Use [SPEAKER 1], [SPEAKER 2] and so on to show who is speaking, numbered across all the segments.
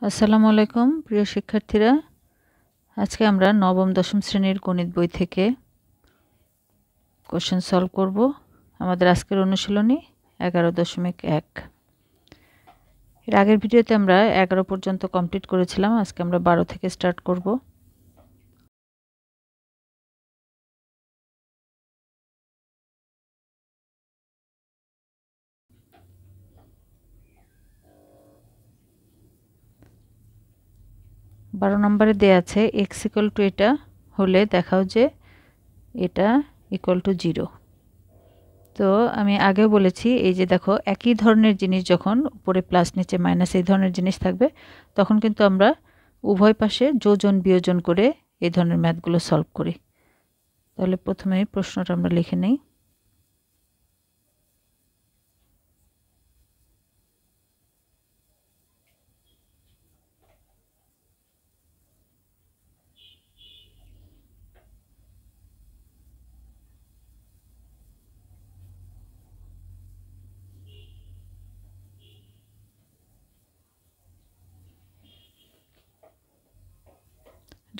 [SPEAKER 1] আসসালামু আলাইকুম প্রিয় শিক্ষার্থীরা, আজকে আমরা নবম দশম শ্রেণীর গণিত বই থেকে কোশ্চেন সলভ করব। আমাদের আজকের অনুশীলনী 11.1। এর আগের ভিডিওতে আমরা 11 পর্যন্ত কমপ্লিট করেছিলাম। আজকে আমরা 12 থেকে স্টার্ট করব। বারো নম্বরে দেয়া আছে x ইকুয়াল টু এটা হলে দেখাও যে এটা ইকুয়াল টু 0। তো আমি আগেও বলেছি, এই যে দেখো একই ধরনের জিনিস যখন উপরে প্লাস নিচে মাইনাস এই ধরনের জিনিস থাকবে তখন কিন্তু আমরা উভয় পাশে যোজন বিয়োজন করে এই ধরনের ম্যাথগুলো সলভ করি। তাহলে প্রথমে প্রশ্নটা আমরা লিখে নেই।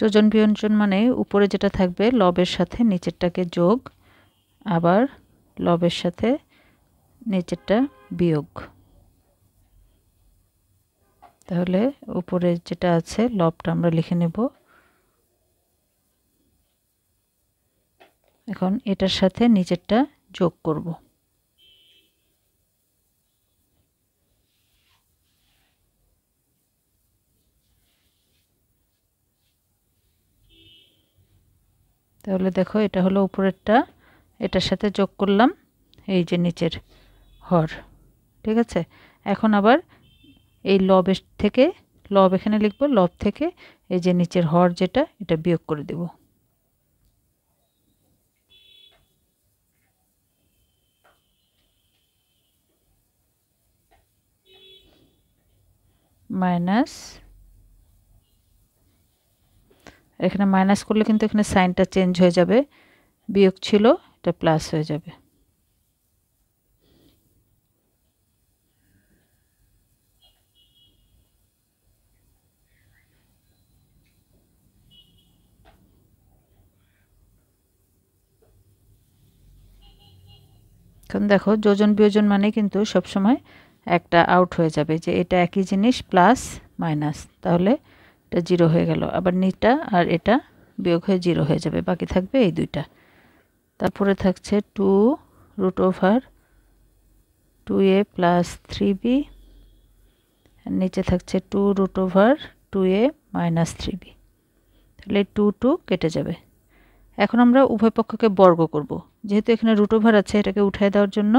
[SPEAKER 1] যোজন বিয়োজন মানে উপরে যেটা থাকবে লবের সাথে নিচেরটাকে যোগ, আবার লবের সাথে নিচেরটা বিয়োগ। তাহলে উপরে যেটা আছে লবটা আমরা লিখে নেব। এখন এটার সাথে নিচেরটা যোগ করব। তাহলে দেখো এটা হলো উপরেরটা, এটার সাথে যোগ করলাম এই যে নিচের হর। ঠিক আছে, এখন আবার এই লবের থেকে লব এখানে লিখব, লব থেকে এই যে নিচের হর যেটা এটা বিয়োগ করে দেব। মাইনাস, এখানে মাইনাস করলে কিন্তু এখানে সাইনটা চেঞ্জ হয়ে যাবে, বিয়োগ ছিল এটা প্লাস হয়ে যাবে। এখন দেখো যোজন বিয়োজন মানে কিন্তু সবসময় একটা আউট হয়ে যাবে, যে এটা একই জিনিস প্লাস মাইনাস, তাহলে এটা 0 হয়ে গেল। আবার নিচটা আর এটা বিয়োগ হয়ে 0 হয়ে যাবে, বাকি থাকবে এই দুইটা। তারপরে থাকছে 2√2a প্লাস 3b, আর নিচে থাকছে 2√2a মাইনাস 3b। তাহলে 2 কেটে যাবে। এখন আমরা উভয় পক্ষকে বর্গ করব। যেহেতু এখানে রুট ওভার আছে, এটাকে উঠায় দেওয়ার জন্য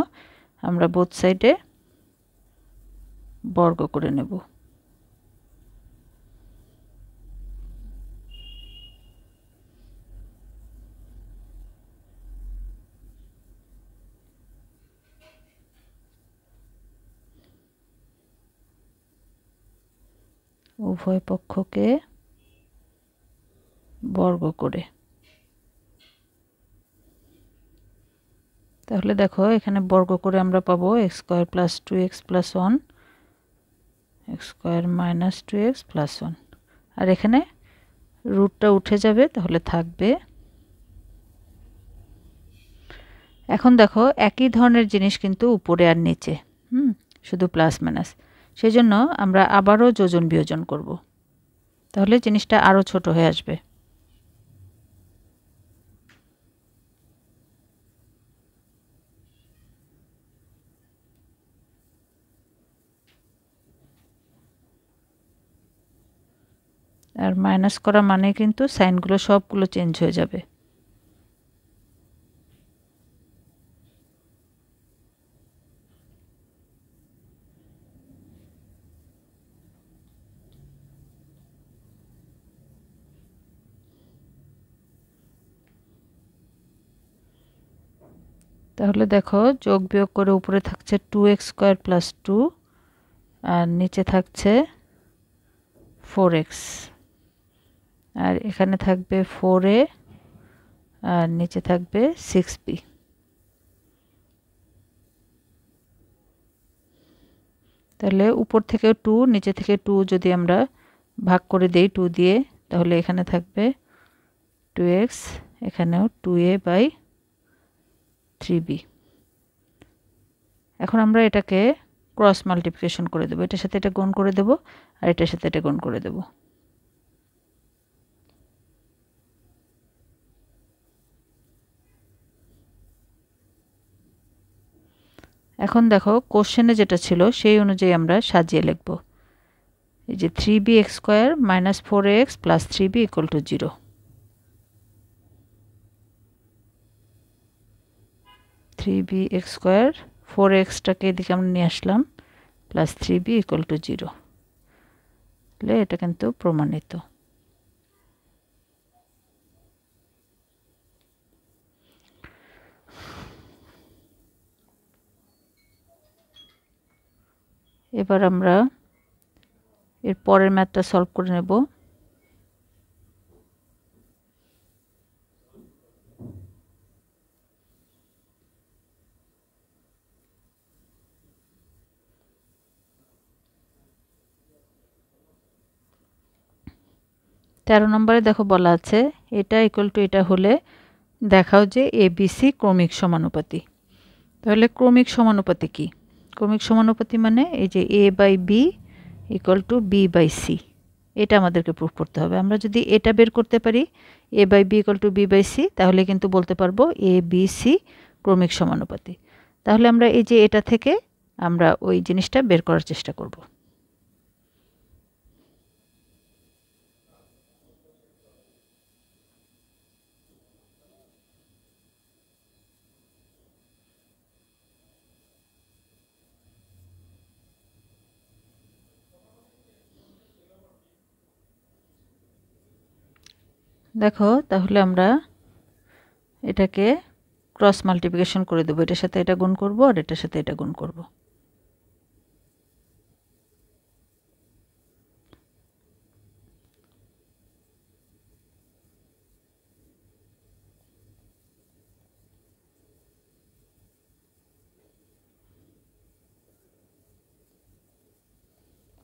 [SPEAKER 1] আমরা বোথ সাইডে বর্গ করে নেব। উভয় পক্ষকে বর্গ করে। তাহলে দেখো এখানে বর্গ করে আমরা পাবো x square plus 2x plus 1, x square minus 2x plus 1, আর এখানে রুটটা উঠে যাবে, তাহলে থাকবে। এখন দেখো একই ধরনের জিনিস কিন্তু উপরে আর নিচে, শুধু প্লাস মাইনাস, সেই জন্য আমরা আবারও যোজন বিয়োজন করব। তাহলে জিনিসটা আরও ছোট হয়ে আসবে। আর মাইনাস করা মানে কিন্তু সাইনগুলো সবগুলো চেঞ্জ হয়ে যাবে। তাহলে দেখো যোগ বিয়োগ করে উপরে থাকছে 2x স্কোয়ার প্লাস 2, আর নিচে থাকছে 4x, আর এখানে থাকবে 4a, আর নিচে থাকবে 6b। তাহলে উপর থেকে 2 নিচে থেকে 2 যদি আমরা ভাগ করে দেই 2 দিয়ে, তাহলে এখানে থাকবে 2x, এখানেও 2a/3b। এখন আমরা এটাকে ক্রস মাল্টিপ্লিকেশন করে দেব, এটার সাথে এটা গুণ করে দেব আর এটার সাথে এটা গুণ করে দেব। এখন দেখো কোশ্চেনে যেটা ছিল সেই অনুযায়ী আমরা সাজিয়ে লিখব। এই যে 3bx² - 4ax + 3b = 0। 3bx², 4x-টাকে এদিকে আমরা নিয়ে আসলাম, প্লাস 3b = 0। তাহলে এটা কিন্তু প্রমাণিত। এবার আমরা এর পরের ম্যাথটা সলভ করে নেব। তেরো নম্বরে দেখো বলা আছে এটা ইকুয়াল টু এটা হলে দেখাও যে ABC ক্রমিক সমানুপাতি। তাহলে ক্রমিক সমানুপাতি কি? ক্রমিক সমানুপাতি মানে এই যে A/B = B/C, এটা আমাদেরকে প্রুফ করতে হবে। আমরা যদি এটা বের করতে পারি A/B = B/C, তাহলে কিন্তু বলতে পারবো ABC ক্রমিক সমানুপাতি। তাহলে আমরা এই যে এটা থেকে আমরা ওই জিনিসটা বের করার চেষ্টা করব। দেখো তাহলে আমরা এটাকে ক্রস মাল্টিপ্লিকেশন করে দেব, এটার সাথে এটা গুণ করব আর এটার সাথে এটা গুণ করব।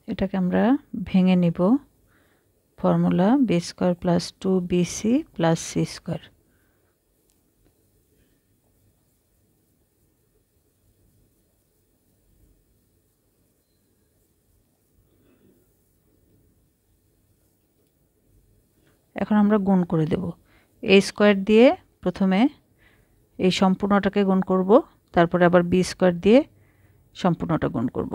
[SPEAKER 1] এটাকে আমরা ভেঙে নিব। Formula b² + 2bc + c²। এখন আমরা গুণ করে দেব। a² দিয়ে প্রথমে এই সম্পূর্ণটাকে গুণ করব, তারপরে আবার b² দিয়ে সম্পূর্ণটা গুণ করব।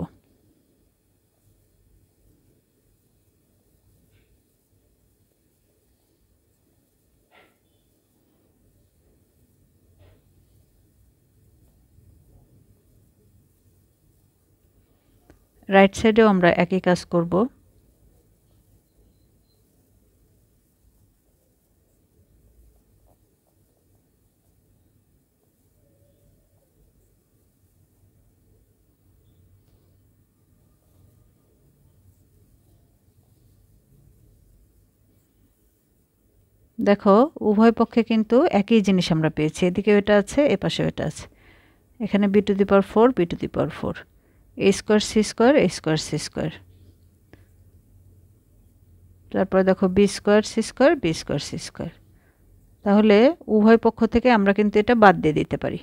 [SPEAKER 1] রাইট সাইডেও আমরা একই কাজ করব। দেখো উভয় পক্ষে কিন্তু একই জিনিস আমরা পেয়েছি, এদিকে এটা আছে এপাশে এটা আছে। এখানে b⁴ b⁴ a² c², তারপরে দেখো b² c², b² c²। তাহলে উভয় পক্ষ থেকে আমরা কিন্তু এটা বাদ দিয়ে দিতে পারি।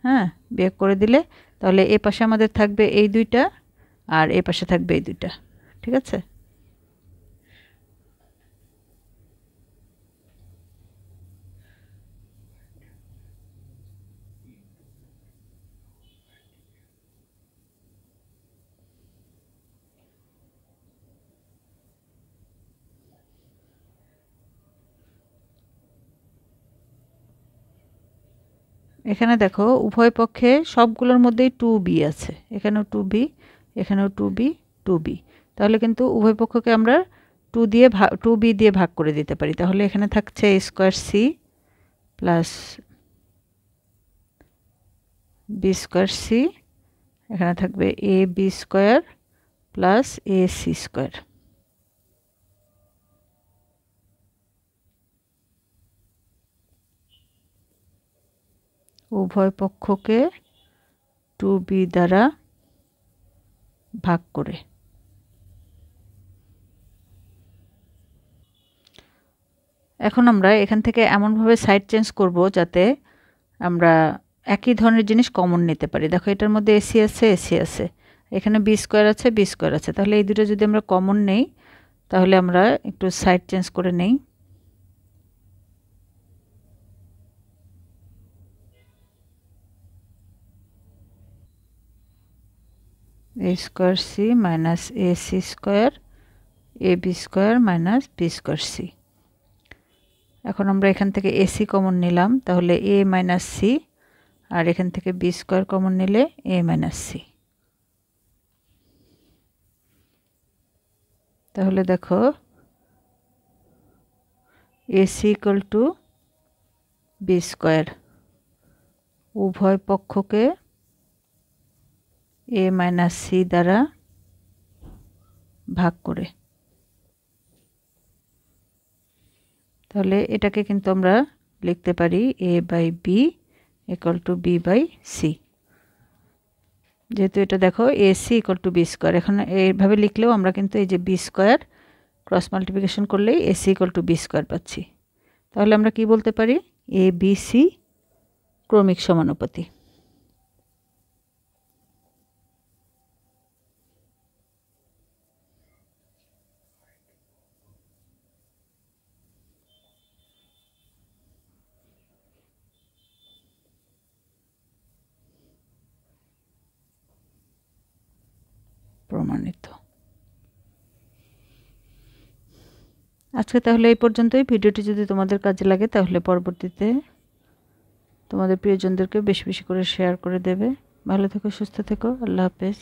[SPEAKER 1] হ্যাঁ, বিয়োগ করে দিলে তাহলে এ পাশে আমাদের থাকবে এই দুইটা আর এ পাশে থাকবে এই দুইটা। ঠিক আছে? এখানে দেখো উভয় পক্ষে সবগুলোর মধ্যেই 2b আছে, এখানেও 2b, এখানেও 2b, 2b। তাহলে কিন্তু উভয় পক্ষকে আমরা 2b দিয়ে ভাগ করে দিতে পারি। তাহলে এখানে থাকছে a² c plus b² c, এখানে থাকবে ab² প্লাস ac²। উভয় পক্ষকে 2b দ্বারা ভাগ করে। এখন আমরা এখান থেকে এমনভাবে সাইড চেঞ্জ করব যাতে আমরা একই ধরনের জিনিস কমন নিতে পারি। দেখো এটার মধ্যে এসি আছে, এসি আছে, এখানে বি স্কোয়ার আছে, বি স্কোয়ার আছে, তাহলে এই দুটো যদি আমরা কমন নেই তাহলে আমরা একটু সাইড চেঞ্জ করে নেই। A square c minus a c square a b square minus b square c. এখন আমরা এখান থেকে এসি কমন নিলাম, তাহলে এ মাইনাস সি, আর এখান থেকে বি স্কোয়ার কমন নিলে এ মাইনাস সি। তাহলে দেখো AC equal to B square, উভয় পক্ষকে এ মাইনাস সি দ্বারা ভাগ করে। তাহলে এটাকে কিন্তু আমরা লিখতে পারি a by b equal to b by c. যেহেতু এটা দেখো a C equal to B square, এখন এইভাবে লিখলেও আমরা কিন্তু এই যে বি স্কোয়ার ক্রস মাল্টিপ্লিকেশন করলেই A C equal to B square পাচ্ছি। তাহলে আমরা কি বলতে পারি, এ বি সি ক্রমিক সমানুপাতি। প্রমাণিত। আজকে তাহলে এই পর্যন্তই। ভিডিওটি যদি তোমাদের কাজে লাগে তাহলে পরবর্তীতে তোমাদের প্রিয়জনদেরকে বেশি বেশি করে শেয়ার করে দেবে। ভালো থেকো, সুস্থ থেকো, আল্লাহ হাফেজ।